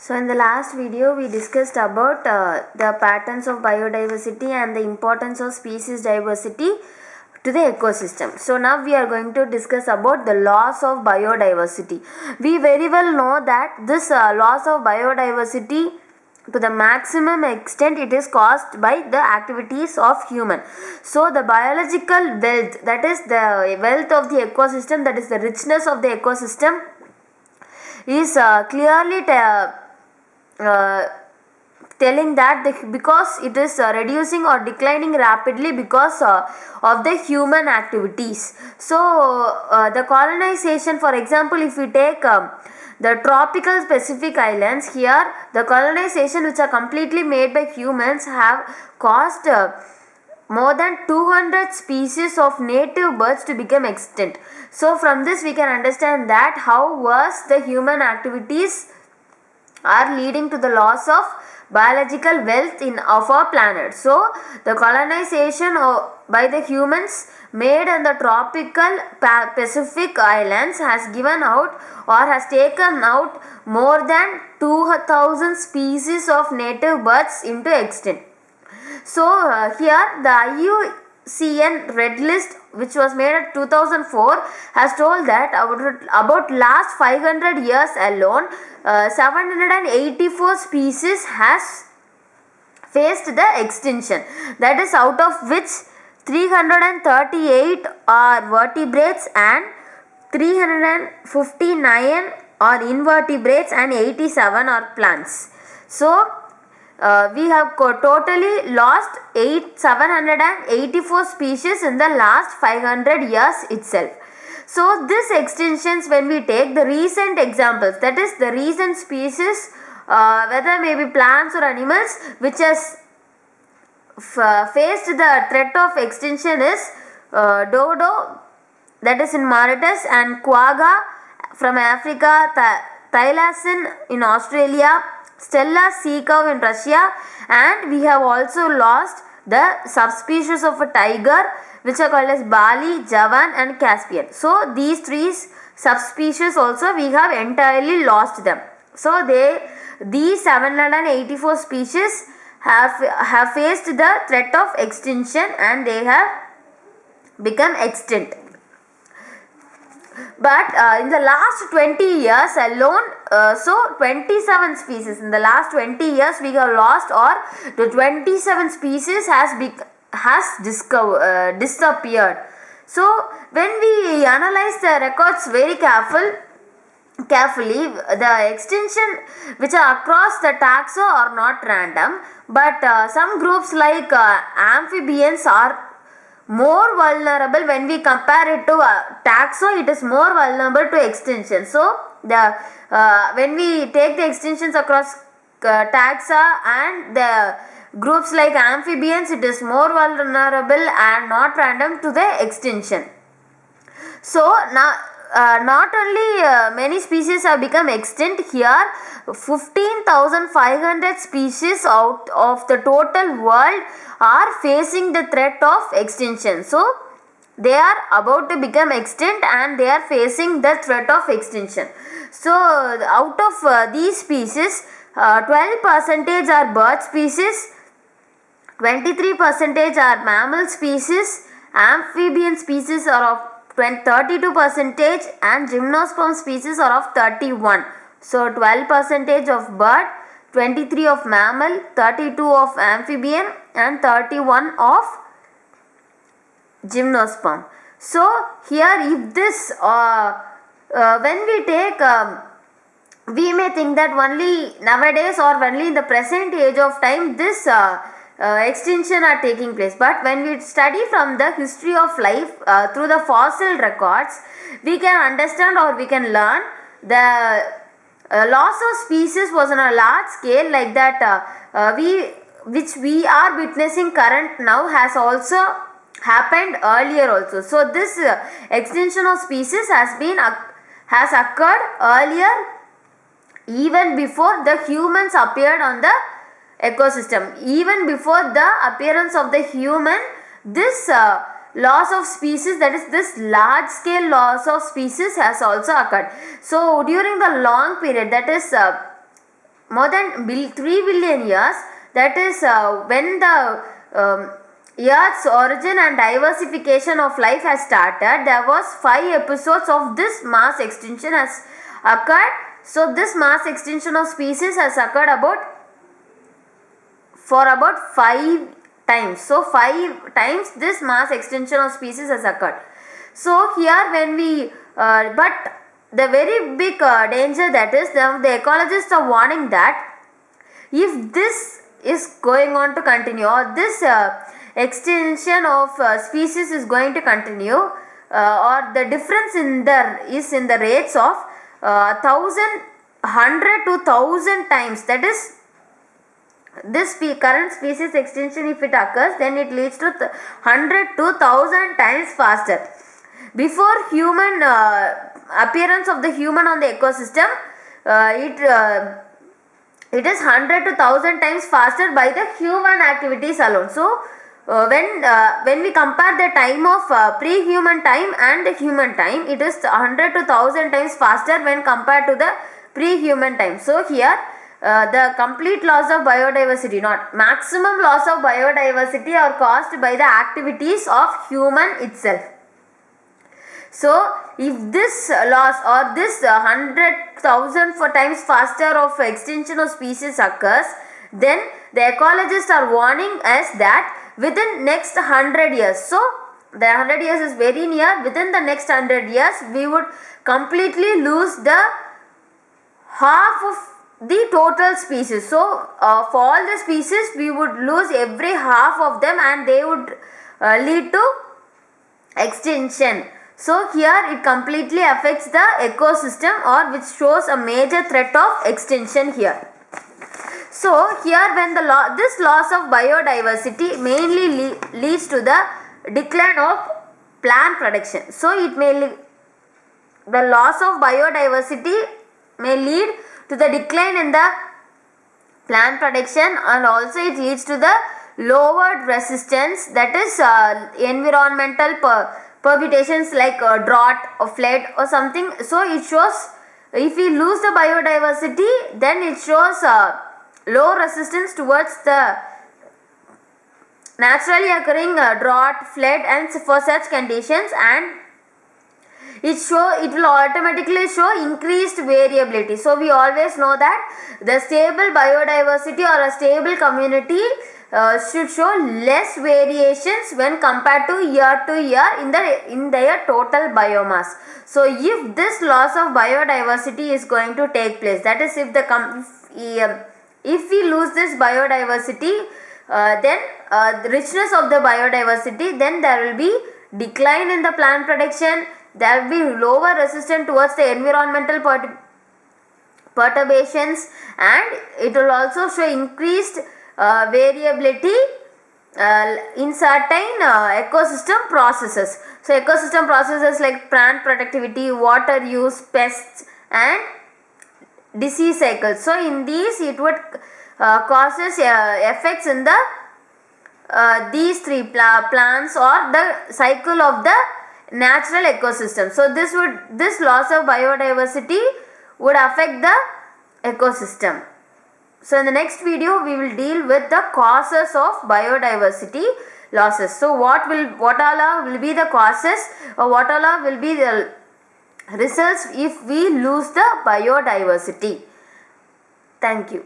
So in the last video we discussed about the patterns of biodiversity and the importance of species diversity to the ecosystem. So now we are going to discuss about the loss of biodiversity. We very well know that this loss of biodiversity to the maximum extent it is caused by the activities of human. So the biological wealth, that is the wealth of the ecosystem, that is the richness of the ecosystem, is clearly telling that because it is reducing or declining rapidly because of the human activities. So the colonization, for example, if we take the tropical Pacific islands, here the colonization which are completely made by humans have caused more than 200 species of native birds to become extinct. So from this we can understand that how worse the human activities are leading to the loss of biological wealth of our planet. So the colonization by the humans made in the tropical Pacific islands has given out or has taken out more than 2000 species of native birds into extinct. So here the IUCN Red List, which was made in 2004, has told that about last 500 years alone, 784 species has faced the extinction. That is, out of which 338 are vertebrates and 359 are invertebrates and 87 are plants. So we have totally lost 784 species in the last 500 years itself. So these extinctions, when we take the recent examples, that is the recent species, whether maybe plants or animals, which has faced the threat of extinction is dodo, that is in Mauritius, and quagga from Africa, thylacine in Australia, Stella sea cow in Russia, and we have also lost the subspecies of a tiger which are called as Bali, Javan and Caspian. So these three subspecies also we have entirely lost them. So these 784 species have faced the threat of extinction and they have become extinct. But in the last 20 years alone, so 27 species in the last 20 years we have lost, or the 27 species has disappeared. So when we analyze the records very carefully, the extinction which are across the taxa are not random, but some groups like amphibians are more vulnerable. When we compare it to taxa, it is more vulnerable to extinction. So the when we take the extinctions across taxa and the groups like amphibians, it is more vulnerable and not random to the extinction. So now not only many species have become extinct, here 15,500 species out of the total world are facing the threat of extinction. So they are about to become extinct and they are facing the threat of extinction. So out of these species, 12% are bird species, 23% are mammal species, amphibian species are of 32% and gymnosperm species are of 31. So 12% of bird, 23 of mammal, 32 of amphibian and 31 of gymnosperm. So here if this when we take we may think that only nowadays or only in the present age of time this extinction are taking place, but when we study from the history of life through the fossil records, we can understand or we can learn the loss of species was on a large scale, like that which we are witnessing current now has also happened earlier also. So this extinction of species has occurred earlier, even before the humans appeared on the ecosystem. Even before the appearance of the human, this loss of species, that is this large scale loss of species has also occurred. So during the long period, that is more than 3 billion years, that is when the Earth's origin and diversification of life has started, there was 5 episodes of this mass extinction has occurred. So this mass extinction of species has occurred for about 5 times. So 5 times this mass extinction of species has occurred. So here when we but the very big danger, that is the ecologists are warning that if this is going on to continue, or this extinction of species is going to continue, or the difference in the rates of 100 to 1000 times, that is this current species extinction, if it occurs, then it leads to 100 to 1000 times faster. Before human appearance of the human on the ecosystem, it is 100 to 1000 times faster by the human activities alone. So when we compare the time of pre-human time and the human time, it is 100 to 1000 times faster when compared to the pre-human time. So here the complete loss of biodiversity, not maximum loss of biodiversity, are caused by the activities of human itself. So if this loss or this 100,000 times faster of extinction of species occurs, then the ecologists are warning us that within next 100 years, so the 100 years is very near, within the next 100 years we would completely lose the half of the total species. So for all the species we would lose every half of them, and they would lead to extinction. So here it completely affects the ecosystem, or which shows a major threat of extinction here. So here when this loss of biodiversity mainly leads to the decline of plant production. So the loss of biodiversity may lead to the decline in the plant production, and also it leads to the lowered resistance, that is environmental perturbations like drought or flood or something. So it shows, if we lose the biodiversity, then it shows low resistance towards the naturally occurring drought, flood, and for such conditions, and it will automatically show increased variability. So we always know that the stable biodiversity or a stable community should show less variations when compared to year in their total biomass. So if this loss of biodiversity is going to take place, that is if we lose this biodiversity, then the richness of the biodiversity, then there will be decline in the plant production, there will be lower resistance towards the environmental perturbations, and it will also show increased variability in certain ecosystem processes. So ecosystem processes like plant productivity, water use, pests, and disease cycles. So in these it would causes effects in the these three plants or the cycle of the natural ecosystem. So this loss of biodiversity would affect the ecosystem. So in the next video we will deal with the causes of biodiversity losses. So what all will be the causes, or what all will be the results if we lose the biodiversity. Thank you.